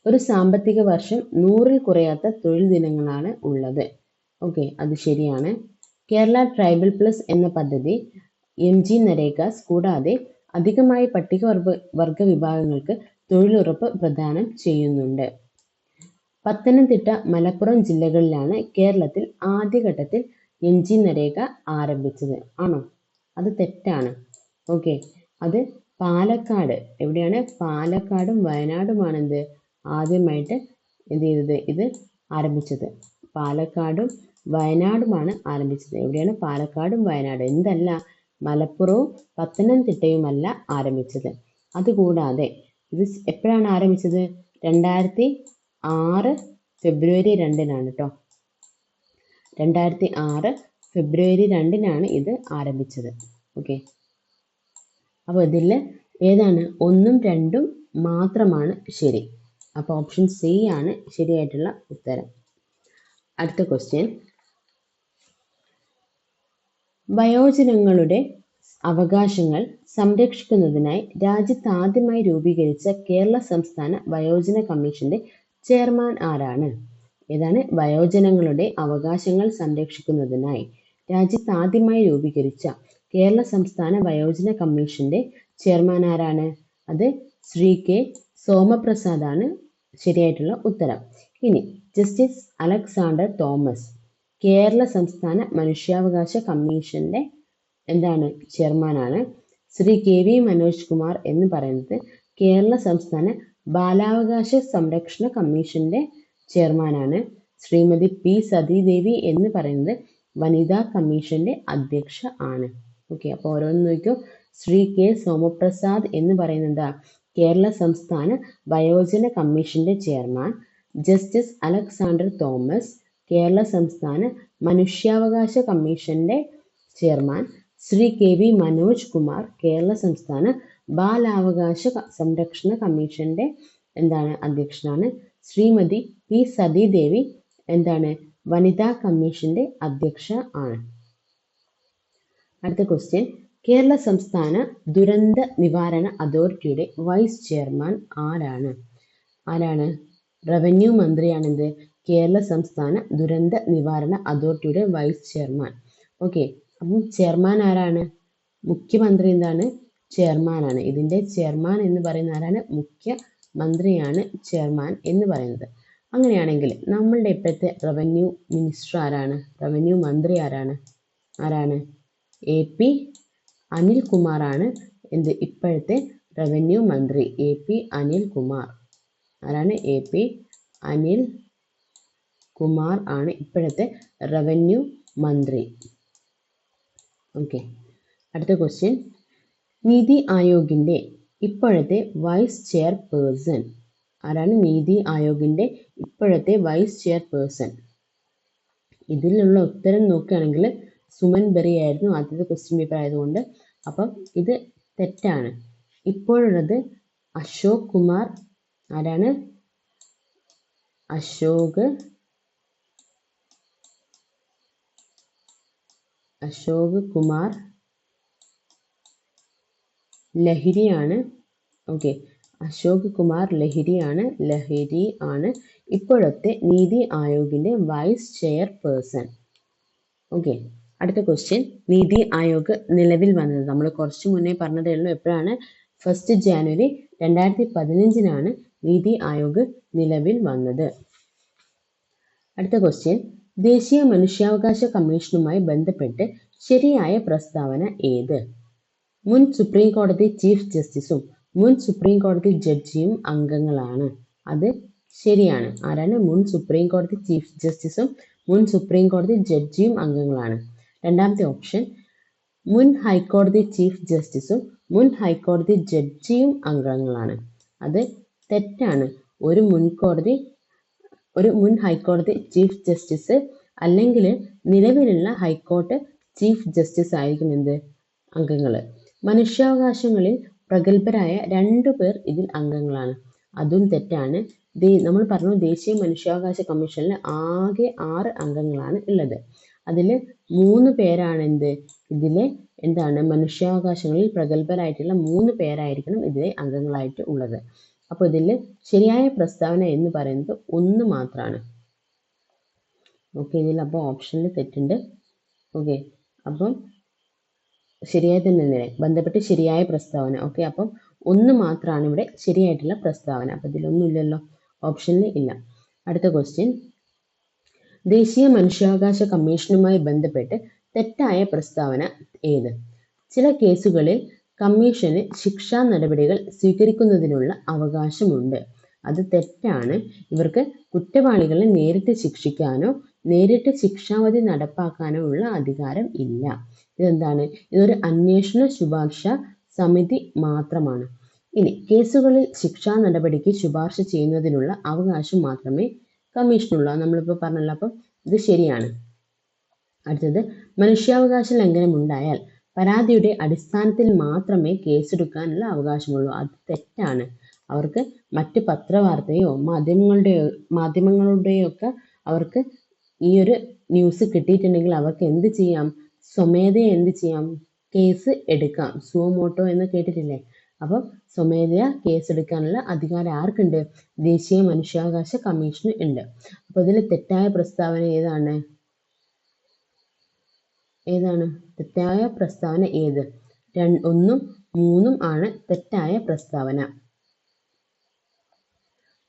ഒരു സാമ്പത്തിക വർഷം 100-ൽ കുറയാത്ത തൊഴിൽ ദിനങ്ങളാണ് ഉള്ളത്. ഓക്കെ, അത് ശരിയാണ്. കേരള ട്രൈബൽ പ്ലസ് എന്ന പദ്ധതി MG നരേഗാസ് കൂടാതെ അധികമായി പട്ടികവർഗ വിഭാഗങ്ങൾക്ക് തൊഴിലുറപ്പ് പ്രദാനം ചെയ്യുന്നുണ്ട്. പത്തനംതിട്ട, മലപ്പുറം ജില്ലകളിലാണ് കേരളത്തിൽ ആദ്യഘട്ടത്തിൽ MG നരേഗ ആരംഭിച്ചത്. ആണോ? അത് തെറ്റാണ്. ഓക്കെ, അത് പാലക്കാട്, എവിടെയാണ്? പാലക്കാടും വയനാടുമാണ് ആദ്യമായിട്ട് ഇത് ആരംഭിച്ചത്. പാലക്കാടും വയനാടുമാണ് ആരംഭിച്ചത്. എവിടെയാണ്? പാലക്കാടും വയനാട്, എന്തല്ല മലപ്പുറവും പത്തനംതിട്ടയുമല്ല ആരംഭിച്ചത്. അതുകൂടാതെ ഇത് എപ്പോഴാണ് ആരംഭിച്ചത്? 2006 ഫെബ്രുവരി 2-നാണ് കേട്ടോ. 2006 ഫെബ്രുവരി 2-നാണ് ഇത് ആരംഭിച്ചത്. ഓക്കെ, അപ്പോൾ ഇതിൽ ഏതാണ്? 1ഉം 2ഉം മാത്രമാണ് ശരി. അപ്പോൾ ഓപ്ഷൻ സി ആണ് ശരിയായിട്ടുള്ള ഉത്തരം. അടുത്ത ക്വസ്റ്റ്യൻ. വയോജനങ്ങളുടെ അവകാശങ്ങൾ സംരക്ഷിക്കുന്നതിനായി രാജ്യത്ത് ആദ്യമായി രൂപീകരിച്ച കേരള സംസ്ഥാന വയോജന കമ്മീഷന്റെ ചെയർമാൻ ആരാണ്? ഏതാണ്? വയോജനങ്ങളുടെ അവകാശങ്ങൾ സംരക്ഷിക്കുന്നതിനായി രാജ്യത്ത് ആദ്യമായി രൂപീകരിച്ച കേരള സംസ്ഥാന വയോജന കമ്മീഷന്റെ ചെയർമാൻ ആരാണ്? അത് ശ്രീ കെ സോമപ്രസാദ് ആണ് ശരിയായിട്ടുള്ള ഉത്തരം. ഇനി ജസ്റ്റിസ് അലക്സാണ്ടർ തോമസ് കേരള സംസ്ഥാന മനുഷ്യാവകാശ കമ്മീഷന്റെ എന്താണ്? ചെയർമാനാണ്. ശ്രീ KV മനോജ് കുമാർ എന്ന് പറയുന്നത് കേരള സംസ്ഥാന ബാലാവകാശ സംരക്ഷണ കമ്മീഷന്റെ ചെയർമാനാണ്. ശ്രീമതി P സതീദേവി എന്ന് പറയുന്നത് വനിതാ കമ്മീഷന്റെ അധ്യക്ഷ ആണ്. ഓക്കെ, അപ്പോൾ ഓരോന്ന് നോക്കിയോ. ശ്രീ കെ സോമപ്രസാദ് എന്ന് പറയുന്നത് കേരള സംസ്ഥാന വയോജന കമ്മീഷന്റെ chairman. Justice Alexander Thomas Kerala സംസ്ഥാന മനുഷ്യാവകാശ കമ്മീഷന്റെ ചെയർമാൻ. ശ്രീ KV മനോജ് കുമാർ കേരള സംസ്ഥാന ബാലാവകാശ സംരക്ഷണ കമ്മീഷന്റെ അധ്യക്ഷനാണ്. ശ്രീമതി P സതീദേവി വനിതാ കമ്മീഷന്റെ അധ്യക്ഷ ആണ്. അടുത്ത ക്വസ്റ്റ്യൻ. കേരള സംസ്ഥാന ദുരന്ത നിവാരണ അതോറിറ്റിയുടെ വൈസ് ചെയർമാൻ ആരാണ്? റവന്യൂ മന്ത്രിയാണെന്ത്? കേരള സംസ്ഥാന ദുരന്ത നിവാരണ അതോറിറ്റിയുടെ വൈസ് ചെയർമാൻ. ഓക്കെ, അപ്പം ചെയർമാൻ ആരാണ്? മുഖ്യമന്ത്രി ചെയർമാനാണ്. ഇതിന്റെ ചെയർമാൻ എന്ന് പറയുന്ന ആരാണ്? മുഖ്യമന്ത്രിയാണ് ചെയർമാൻ എന്ന് പറയുന്നത്. അങ്ങനെയാണെങ്കിൽ നമ്മളുടെ ഇപ്പോഴത്തെ റവന്യൂ മിനിസ്റ്റർ ആരാണ്? റവന്യൂ മന്ത്രി ആരാണ്? AP അനിൽകുമാർ ആണ് ഇപ്പോഴത്തെ റവന്യൂ മന്ത്രി. AP അനിൽകുമാർ ആരാണ്? AP അനിൽകുമാർ ആണ് ഇപ്പോഴത്തെ റവന്യൂ മന്ത്രി. ഓക്കെ, അടുത്ത ക്വസ്റ്റ്യൻ, നീതി ആയോഗിൻ്റെ ഇപ്പോഴത്തെ വൈസ് ചെയർപേഴ്സൺ ആരാണ്? നീതി ആയോഗിൻ്റെ ഇപ്പോഴത്തെ വൈസ് ചെയർപേഴ്സൺ. ഇതിലുള്ള ഉത്തരം നോക്കുകയാണെങ്കിൽ സുമൻ ബെറി ആയിരുന്നു ആദ്യത്തെ ക്വസ്റ്റ്യൻ പേപ്പർ ആയതുകൊണ്ട്. അപ്പം ഇത് തെറ്റാണ്. ഇപ്പോഴുള്ളത് അശോക് കുമാർ. ആരാണ്? അശോക് കുമാർ ലഹിരിയാണ്. ഓക്കെ, അശോക് കുമാർ ലഹിരി ആണ് ഇപ്പോഴത്തെ നീതി ആയോഗിൻ്റെ വൈസ് ചെയർപേഴ്സൺ. ഓക്കെ, അടുത്ത ക്വസ്റ്റ്യൻ, നീതി ആയോഗ് നിലവിൽ വന്നത് നമ്മൾ കുറച്ച് മുന്നേ പറഞ്ഞതേ ഉള്ളൂ. എപ്പോഴാണ്? 1 ജാനുവരി 2015 നീതി ആയോഗ് നിലവിൽ വന്നത്. അടുത്ത ക്വസ്റ്റ്യൻ, ദേശീയ മനുഷ്യാവകാശ കമ്മീഷനുമായി ബന്ധപ്പെട്ട് ശരിയായ പ്രസ്താവന ഏത്? മുൻ സുപ്രീം കോടതി ചീഫ് ജസ്റ്റിസും മുൻ സുപ്രീം കോടതി ജഡ്ജിയും അംഗങ്ങളാണ്. അത് ശരിയാണ്. ആരാണ്? മുൻ സുപ്രീം കോടതി ചീഫ് ജസ്റ്റിസും മുൻ സുപ്രീം കോടതി ജഡ്ജിയും അംഗങ്ങളാണ്. രണ്ടാമത്തെ ഓപ്ഷൻ, മുൻ ഹൈക്കോടതി ചീഫ് ജസ്റ്റിസും മുൻ ഹൈക്കോടതി ജഡ്ജിയും അംഗങ്ങളാണ്. അത് തെറ്റാണ്. ഒരു മുൻ ഹൈക്കോടതി ചീഫ് ജസ്റ്റിസ് അല്ലെങ്കിൽ നിലവിലുള്ള ഹൈക്കോടതി ചീഫ് ജസ്റ്റിസ് ആയിരിക്കും എന്ത് അംഗങ്ങൾ. മനുഷ്യാവകാശങ്ങളിൽ പ്രഗത്ഭരായ 2 പേർ ഇതിൽ അംഗങ്ങളാണ്. അതും തെറ്റാണ്. നമ്മൾ പറഞ്ഞു ദേശീയ മനുഷ്യാവകാശ കമ്മീഷനിൽ ആകെ 6 അംഗങ്ങളാണ് ഉള്ളത്. അതിൽ 3 പേരാണ് ഇതിലെ മനുഷ്യാവകാശങ്ങളിൽ പ്രഗത്ഭരായിട്ടുള്ള 3 പേരായിരിക്കണം ഇതിലെ അംഗങ്ങളായിട്ട് ഉള്ളത്. അപ്പോൾ ഇതിൽ ശരിയായ പ്രസ്താവന എന്ന് പറയുന്നത് 1 മാത്രമാണ്. ഓക്കെ, ഇതിൽ അപ്പോൾ ഓപ്ഷനിൽ തെറ്റുണ്ട്. ഓക്കെ, അപ്പം ശരിയായി തന്നെ ബന്ധപ്പെട്ട് ശരിയായ പ്രസ്താവന. ഓക്കെ, അപ്പം 1 മാത്രമാണ് ഇവിടെ ശരിയായിട്ടുള്ള പ്രസ്താവന. അപ്പം ഇതിലൊന്നുമില്ലല്ലോ, ഓപ്ഷനിൽ ഇല്ല. അടുത്ത ക്വസ്റ്റ്യൻ, ദേശീയ മനുഷ്യാവകാശ കമ്മീഷനുമായി ബന്ധപ്പെട്ട് തെറ്റായ പ്രസ്താവന ഏത്? ചില കേസുകളിൽ കമ്മീഷന് ശിക്ഷാ നടപടികൾ സ്വീകരിക്കുന്നതിനുള്ള അവകാശമുണ്ട്. അത് തെറ്റാണ്. ഇവർക്ക് കുറ്റവാളികളെ നേരിട്ട് ശിക്ഷിക്കാനോ നേരിട്ട് ശിക്ഷാവിധി നടപ്പാക്കാനോ ഉള്ള അധികാരം ഇല്ല. ഇതെന്താണ്? ഇതൊരു അന്വേഷണ ശുപാർശ സമിതി മാത്രമാണ്. ഇനി കേസുകളിൽ ശിക്ഷാ നടപടിക്ക് ശുപാർശ ചെയ്യുന്നതിനുള്ള അവകാശം മാത്രമേ കമ്മീഷനുള്ളൂ. നമ്മളിപ്പോൾ പറഞ്ഞല്ലോ. അപ്പം ഇത് ശരിയാണ്. അടുത്തത്, മനുഷ്യാവകാശ ലംഘനം ഉണ്ടായാൽ പരാതിയുടെ അടിസ്ഥാനത്തിൽ മാത്രമേ കേസെടുക്കാനുള്ള അവകാശമുള്ളൂ. അത് തെറ്റാണ്. അവർക്ക് മറ്റ് പത്രവാർത്തയോ മാധ്യമങ്ങളുടെയോ ഒക്കെ അവർക്ക് ഈ ഒരു ന്യൂസ് കിട്ടിയിട്ടുണ്ടെങ്കിൽ അവർക്ക് എന്ത് ചെയ്യാം? സ്വമേധയാ എന്ത് ചെയ്യാം? കേസ് എടുക്കാം. സുവമോട്ടോ എന്ന് കേട്ടിട്ടില്ലേ? അപ്പം സ്വമേധയാ കേസെടുക്കാനുള്ള അധികാരം ആർക്കുണ്ട്? ദേശീയ മനുഷ്യാവകാശ കമ്മീഷന് ഉണ്ട്. അപ്പോൾ ഇതിൽ തെറ്റായ പ്രസ്താവന ഏതാണ്? തെറ്റായ പ്രസ്താവന ഏത്? 1ഉം 3ഉം ആണ് തെറ്റായ പ്രസ്താവന.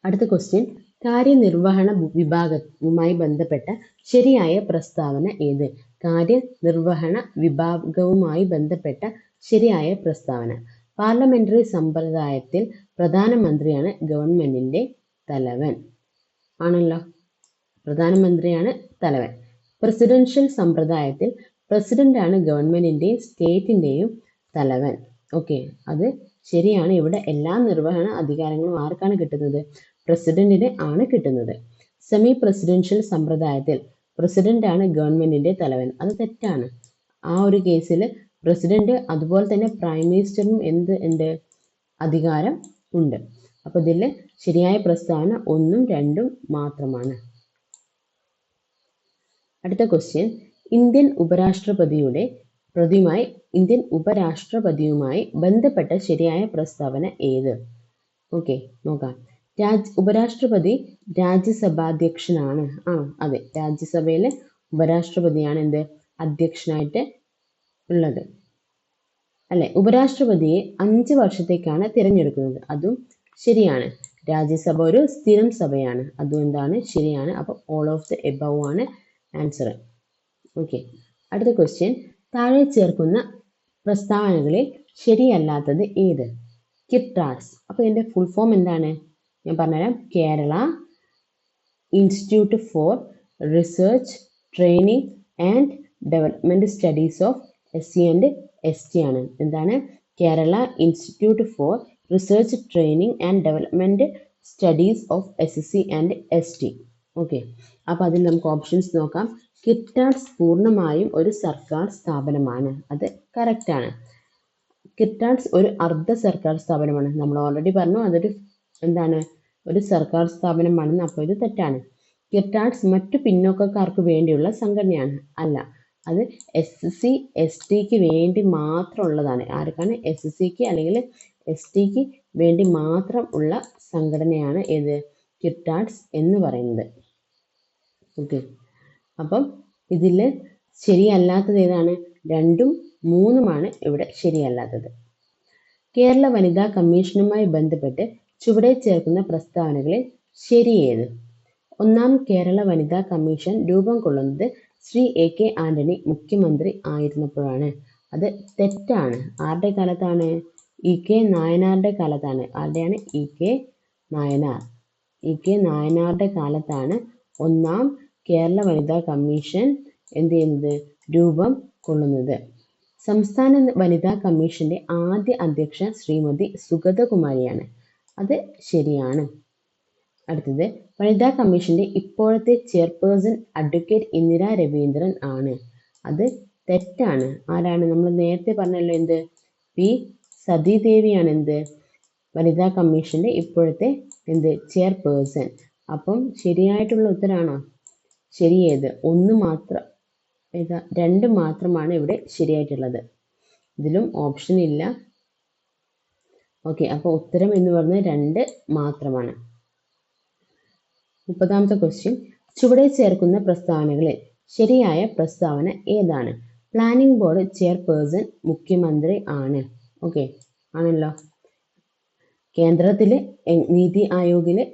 അടുത്ത ക്വസ്റ്റ്യൻ, കാര്യനിർവഹണ വിഭാഗവുമായി ബന്ധപ്പെട്ട ശരിയായ പ്രസ്താവന ഏത്? കാര്യനിർവഹണ വിഭാഗവുമായി ബന്ധപ്പെട്ട ശരിയായ പ്രസ്താവന. പാർലമെന്ററി സമ്പ്രദായത്തിൽ പ്രധാനമന്ത്രിയാണ് ഗവൺമെന്റിന്റെ തലവൻ. ആണല്ലോ, പ്രധാനമന്ത്രിയാണ് തലവൻ. പ്രസിഡൻഷ്യൽ സമ്പ്രദായത്തിൽ പ്രസിഡന്റാണ് ഗവൺമെന്റിന്റെയും സ്റ്റേറ്റിന്റെയും തലവൻ. ഓക്കെ, അത് ശരിയാണ്. ഇവിടെ എല്ലാ നിർവഹണ അധികാരങ്ങളും ആർക്കാണ് കിട്ടുന്നത്? പ്രസിഡന്റിന് ആണ് കിട്ടുന്നത്. സെമി പ്രസിഡൻഷ്യൽ സമ്പ്രദായത്തിൽ പ്രസിഡന്റ് ആണ് ഗവൺമെന്റിന്റെ തലവൻ. അത് തെറ്റാണ്. ആ ഒരു കേസിൽ പ്രസിഡന്റ് അതുപോലെ തന്നെ പ്രൈം മിനിസ്റ്ററിനും ഉണ്ട് അധികാരം ഉണ്ട്. അപ്പോൾ ഇതിൽ ശരിയായ പ്രസ്താവന 1ഉം 2ഉം മാത്രമാണ്. അടുത്ത ക്വസ്റ്റ്യൻ, ഇന്ത്യൻ ഉപരാഷ്ട്രപതിയുമായി ബന്ധപ്പെട്ട ശരിയായ പ്രസ്താവന ഏത്? ഓക്കെ, നോക്കാം. ഉപരാഷ്ട്രപതി രാജ്യസഭാധ്യക്ഷനാണ്. ആണോ? അതെ, രാജ്യസഭയിലെ ഉപരാഷ്ട്രപതിയാണ് അധ്യക്ഷനായിട്ട് ഉള്ളത് അല്ലെ? ഉപരാഷ്ട്രപതിയെ 5 വർഷത്തേക്കാണ് തിരഞ്ഞെടുക്കുന്നത്. അതും ശരിയാണ്. രാജ്യസഭ ഒരു സ്ഥിരം സഭയാണ്. അതും ശരിയാണ്. അപ്പോൾ ഓൾ ഓഫ് ദ എബവ് ആണ് ആൻസർ. ഓക്കെ, അടുത്ത ക്വസ്റ്റ്യൻ, താഴെ ചേർക്കുന്ന പ്രസ്താവനകളിൽ ശരിയല്ലാത്തത് ഏത്? കിർട്ടാസ്. അപ്പോൾ ഇതിന്റെ ഫുൾ ഫോം എന്താണ്? ഞാൻ പറഞ്ഞുതരാം. Kerala institute for research training and development studies of SC and ST ആണ്. എന്താണ്? Kerala institute for research training and development studies of SC and ST. Okay, അപ്പോൾ അതിൽ നമുക്ക് ഓപ്ഷൻസ് നോക്കാം. കിറ്റാഡ്സ് പൂർണ്ണമായും ഒരു സർക്കാർ സ്ഥാപനമാണ്. അത് കറക്റ്റാണ്. കിറ്റാഡ്സ് ഒരു അർദ്ധ സർക്കാർ സ്ഥാപനമാണ്. നമ്മൾ ഓൾറെഡി പറഞ്ഞു അതൊരു എന്താണ്, ഒരു സർക്കാർ സ്ഥാപനമാണെന്ന്. അപ്പോൾ ഇത് തെറ്റാണ്. കിറ്റാഡ്സ് മറ്റു പിന്നോക്കക്കാർക്ക് വേണ്ടിയുള്ള സംഘടനയാണ്. അല്ല, അത് SC STക്ക് വേണ്ടി മാത്രം ഉള്ളതാണ്. ആർക്കാണ്? SCക്ക് അല്ലെങ്കിൽ STക്ക് വേണ്ടി മാത്രം ഉള്ള സംഘടനയാണ് ഏത്? കിറ്റാഡ്സ് എന്ന് പറയുന്നത്. ഓക്കെ, അപ്പം ഇതിൽ ശരിയല്ലാത്തത് ഏതാണ്? 2ഉം 3ഉമാണ് ഇവിടെ ശരിയല്ലാത്തത്. കേരള വനിതാ കമ്മീഷനുമായി ബന്ധപ്പെട്ട് ചുവടെ ചേർക്കുന്ന പ്രസ്താവനകളിൽ ശരിയേത്? ഒന്നാം കേരള വനിതാ കമ്മീഷൻ രൂപം കൊള്ളുന്നത് ശ്രീ AK ആന്റണി മുഖ്യമന്ത്രി ആയിരുന്നപ്പോഴാണ്. അത് തെറ്റാണ്. ആരുടെ കാലത്താണ്? EK നായനാരുടെ കാലത്താണ്. ആരുടെയാണ്? EK നായനാർ. EK നായനാരുടെ കാലത്താണ് ഒന്നാം കേരള വനിതാ കമ്മീഷൻ എന്ത് ചെയ്യുന്നത്? രൂപം കൊള്ളുന്നത്. സംസ്ഥാന വനിതാ കമ്മീഷന്റെ ആദ്യ അധ്യക്ഷ ശ്രീമതി സുഗതകുമാരിയാണ്. അത് ശരിയാണ്. അടുത്തത്, വനിതാ കമ്മീഷന്റെ ഇപ്പോഴത്തെ ചെയർപേഴ്സൺ അഡ്വക്കേറ്റ് ഇന്ദിര രവീന്ദ്രൻ ആണ്. അത് തെറ്റാണ്. ആരാണ്? നമ്മൾ നേരത്തെ പറഞ്ഞല്ലോ, എന്ത്? P സതീദേവിയാണ് എന്ത്? വനിതാ കമ്മീഷന്റെ ഇപ്പോഴത്തെ എന്ത്? ചെയർപേഴ്സൺ. അപ്പം ശരിയായിട്ടുള്ള ഉത്തരാണോ? ശരിയേത്? 1 മാത്രം, ഏതാ? 2 മാത്രമാണ് ഇവിടെ ശരിയായിട്ടുള്ളത്. ഇതിലും ഓപ്ഷൻ ഇല്ല. ഓക്കെ, അപ്പോൾ ഉത്തരം എന്ന് പറയുന്നത് 2 മാത്രമാണ്. 30ാമത്തെ ക്വസ്റ്റ്യൻ, ചുവടെ ചേർക്കുന്ന പ്രസ്താവനകളിൽ ശരിയായ പ്രസ്താവന ഏതാണ്? പ്ലാനിംഗ് ബോർഡ് ചെയർപേഴ്സൺ മുഖ്യമന്ത്രി ആണ്. ഓക്കെ, ആണല്ലോ. കേന്ദ്രത്തിലെ നീതി ആയോഗിലെ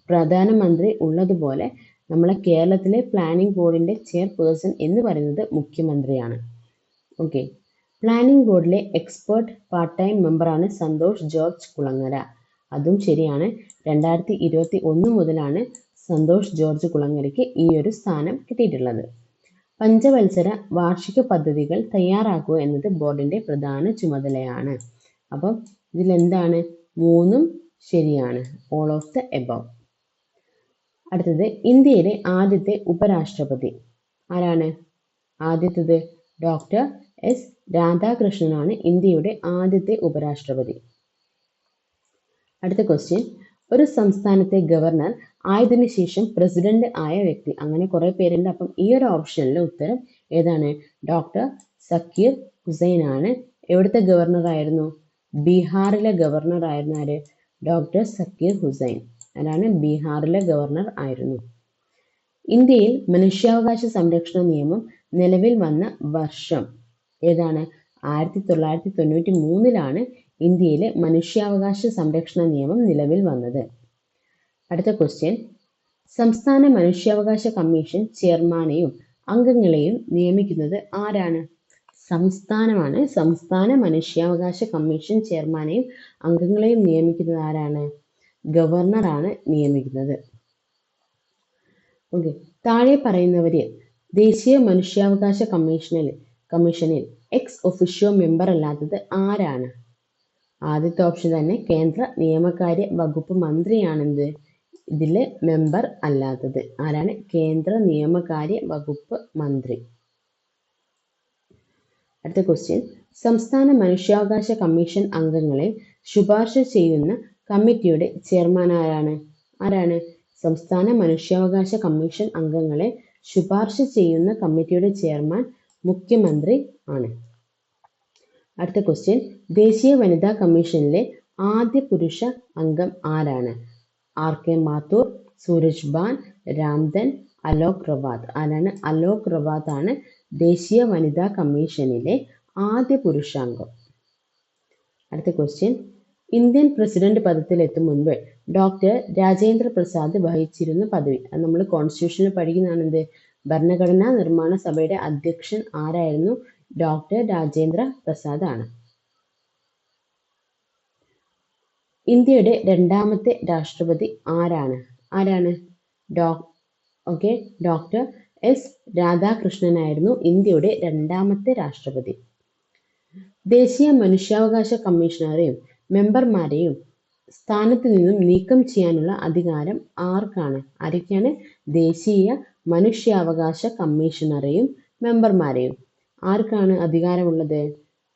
പ്രധാനമന്ത്രി ഉള്ളതുപോലെ നമ്മളെ കേരളത്തിലെ പ്ലാനിംഗ് ബോർഡിന്റെ ചെയർപേഴ്സൺ എന്ന് പറയുന്നത് മുഖ്യമന്ത്രിയാണ്. ഓക്കെ, പ്ലാനിംഗ് ബോർഡിലെ എക്സ്പേർട്ട് പാർട്ട് ടൈം മെമ്പറാണ് സന്തോഷ് ജോർജ് കുളങ്ങര. അതും ശരിയാണ്. 2021 മുതലാണ് സന്തോഷ് ജോർജ് കുളങ്ങരയ്ക്ക് ഈ ഒരു സ്ഥാനം കിട്ടിയിട്ടുള്ളത്. പഞ്ചവത്സര വാർഷിക പദ്ധതികൾ തയ്യാറാക്കുക എന്നത് ബോർഡിന്റെ പ്രധാന ചുമതലയാണ്. അപ്പം ഇതിലെന്താണ്? 3ഉം ശരിയാണ്. All of the above. അടുത്തത്, ഇന്ത്യയിലെ ആദ്യത്തെ ഉപരാഷ്ട്രപതി ആരാണ്? ആദ്യത്തേത് ഡോക്ടർ S രാധാകൃഷ്ണനാണ് ഇന്ത്യയുടെ ആദ്യത്തെ ഉപരാഷ്ട്രപതി. അടുത്ത ക്വസ്റ്റ്യൻ, ഒരു സംസ്ഥാനത്തെ ഗവർണർ ആയതിനു ശേഷം പ്രസിഡന്റ് ആയ വ്യക്തി. അങ്ങനെ കുറെ പേരുണ്ട്. അപ്പം ഈ ഒരു ഓപ്ഷനിലെ ഉത്തരം ഏതാണ്? ഡോക്ടർ സക്കീർ ഹുസൈൻ ആണ്. എവിടുത്തെ ഗവർണർ ആയിരുന്നു? ബീഹാറിലെ ഗവർണർ ആയിരുന്നു. ആര്? ഡോക്ടർ സക്കീർ ഹുസൈൻ. ആരാണ്? ബീഹാറിലെ ഗവർണർ ആയിരുന്നു. ഇന്ത്യയിൽ മനുഷ്യാവകാശ സംരക്ഷണ നിയമം നിലവിൽ വന്ന വർഷം ഏതാണ്? 1993 ഇന്ത്യയിലെ മനുഷ്യാവകാശ സംരക്ഷണ നിയമം നിലവിൽ വന്നത്. അടുത്ത ക്വസ്റ്റ്യൻ, സംസ്ഥാന മനുഷ്യാവകാശ കമ്മീഷൻ ചെയർമാനെയും അംഗങ്ങളെയും നിയമിക്കുന്നത് ആരാണ്? സംസ്ഥാനമാണ്. സംസ്ഥാന മനുഷ്യാവകാശ കമ്മീഷൻ ചെയർമാനെയും അംഗങ്ങളെയും നിയമിക്കുന്നത് ആരാണ്? ഗവർണറാണ് നിയമിക്കുന്നത്. ഓക്കെ, താഴെ പറയുന്നവരിൽ ദേശീയ മനുഷ്യാവകാശ കമ്മീഷനിൽ എക്സ് ഒഫിഷ്യോ മെമ്പർ അല്ലാത്തത് ആരാണ്? ആദ്യത്തെ ഓപ്ഷൻ തന്നെ കേന്ദ്ര നിയമകാര്യ വകുപ്പ് മന്ത്രിയാണെന്ത്? ഇതില് മെമ്പർ അല്ലാത്തത് ആരാണ്? കേന്ദ്ര നിയമകാര്യ വകുപ്പ് മന്ത്രി. അടുത്ത ക്വസ്റ്റ്യൻ, സംസ്ഥാന മനുഷ്യാവകാശ കമ്മീഷൻ അംഗങ്ങളെ ശുപാർശ ചെയ്യുന്ന കമ്മിറ്റിയുടെ ചെയർമാൻ ആരാണ്? സംസ്ഥാന മനുഷ്യാവകാശ കമ്മീഷൻ അംഗങ്ങളെ ശുപാർശ ചെയ്യുന്ന കമ്മിറ്റിയുടെ ചെയർമാൻ മുഖ്യമന്ത്രി ആണ്. അടുത്ത ക്വസ്റ്റ്യൻ, ദേശീയ വനിതാ കമ്മീഷനിലെ ആദ്യ പുരുഷ അംഗം ആരാണ്? RK മാത്തൂർ, സൂരജ് ബാൻ, രാംധൻ, അലോക് റവാത്ത്. ആരാണ്? അലോക് റവാത്ത് ആണ് ദേശീയ വനിതാ കമ്മീഷനിലെ ആദ്യ പുരുഷാംഗം. അടുത്ത ക്വസ്റ്റ്യൻ, ഇന്ത്യൻ പ്രസിഡന്റ് പദത്തിലെത്തും മുൻപ് ഡോക്ടർ രാജേന്ദ്ര പ്രസാദ് വഹിച്ചിരുന്ന പദവി. അത് നമ്മൾ കോൺസ്റ്റിറ്റ്യൂഷനിൽ പഠിക്കുന്നതാണെന്ത്? ഭരണഘടനാ നിർമ്മാണ സഭയുടെ അധ്യക്ഷൻ ആരായിരുന്നു? ഡോക്ടർ രാജേന്ദ്ര പ്രസാദ് ആണ്. ഇന്ത്യയുടെ 2ാമത്തെ രാഷ്ട്രപതി ആരാണ്? ഡോക്ടർ S രാധാകൃഷ്ണനായിരുന്നു ഇന്ത്യയുടെ 2ാമത്തെ രാഷ്ട്രപതി. ദേശീയ മനുഷ്യാവകാശ കമ്മീഷണറെയും മെമ്പർമാരെയും സ്ഥാനത്ത് നിന്നും നീക്കം ചെയ്യാനുള്ള അധികാരം ആർക്കാണ്? ആരൊക്കെയാണ്? ദേശീയ മനുഷ്യാവകാശ കമ്മീഷണറെയും മെമ്പർമാരെയും. ആർക്കാണ് അധികാരമുള്ളത്?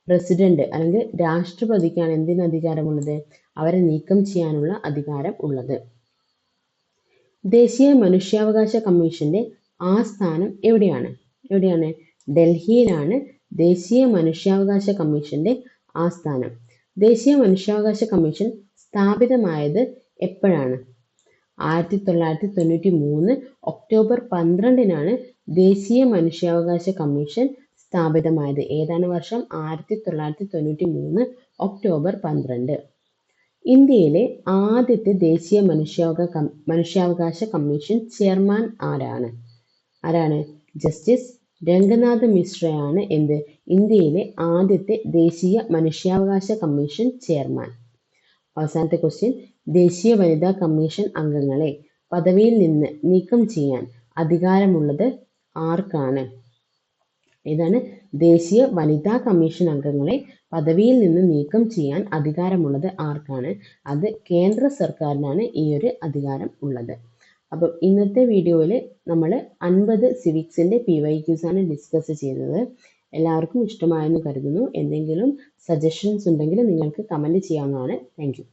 പ്രസിഡന്റ് അല്ലെങ്കിൽ രാഷ്ട്രപതിക്കാണ് എന്തിന് അധികാരമുള്ളത്? അവരെ നീക്കം ചെയ്യാനുള്ള അധികാരം ഉള്ളത്. ദേശീയ മനുഷ്യാവകാശ കമ്മീഷന്റെ ആസ്ഥാനം എവിടെയാണ്? ഡൽഹിയിലാണ് ദേശീയ മനുഷ്യാവകാശ കമ്മീഷന്റെ ആസ്ഥാനം. ദേശീയ മനുഷ്യാവകാശ കമ്മീഷൻ സ്ഥാപിതമായത് എപ്പോഴാണ്? 1993 ഒക്ടോബർ 12-നാണ് ദേശീയ മനുഷ്യാവകാശ കമ്മീഷൻ സ്ഥാപിതമായത്. ഏതാണ് വർഷം? 1993 ഒക്ടോബർ 12. ഇന്ത്യയിലെ ആദ്യത്തെ ദേശീയ മനുഷ്യാവകാശ കമ്മീഷൻ ചെയർമാൻ ആരാണ്? ജസ്റ്റിസ് രംഗനാഥ് മിശ്രയാണ് ഇന്ത്യയിലെ ആദ്യത്തെ ദേശീയ മനുഷ്യാവകാശ കമ്മീഷൻ ചെയർമാൻ. അവസാനത്തെ ക്വസ്റ്റ്യൻ, ദേശീയ വനിതാ കമ്മീഷൻ അംഗങ്ങളെ പദവിയിൽ നിന്ന് നീക്കം ചെയ്യാൻ അധികാരമുള്ളത് ആർക്കാണ്? ഏതാണ്? ദേശീയ വനിതാ കമ്മീഷൻ അംഗങ്ങളെ പദവിയിൽ നിന്ന് നീക്കം ചെയ്യാൻ അധികാരമുള്ളത് ആർക്കാണ്? അത് കേന്ദ്ര സർക്കാരിനാണ് ഈ ഒരു അധികാരം ഉള്ളത്. അപ്പം ഇന്നത്തെ വീഡിയോയിൽ നമ്മൾ 50 സിവിക്സിൻ്റെ PYQs ആണ് ഡിസ്കസ് ചെയ്തത്. എല്ലാവർക്കും ഇഷ്ടമായെന്ന് കരുതുന്നു. എന്തെങ്കിലും സജഷൻസ് ഉണ്ടെങ്കിൽ നിങ്ങൾക്ക് കമൻറ്റ് ചെയ്യാവുന്നതാണ്. Thank you.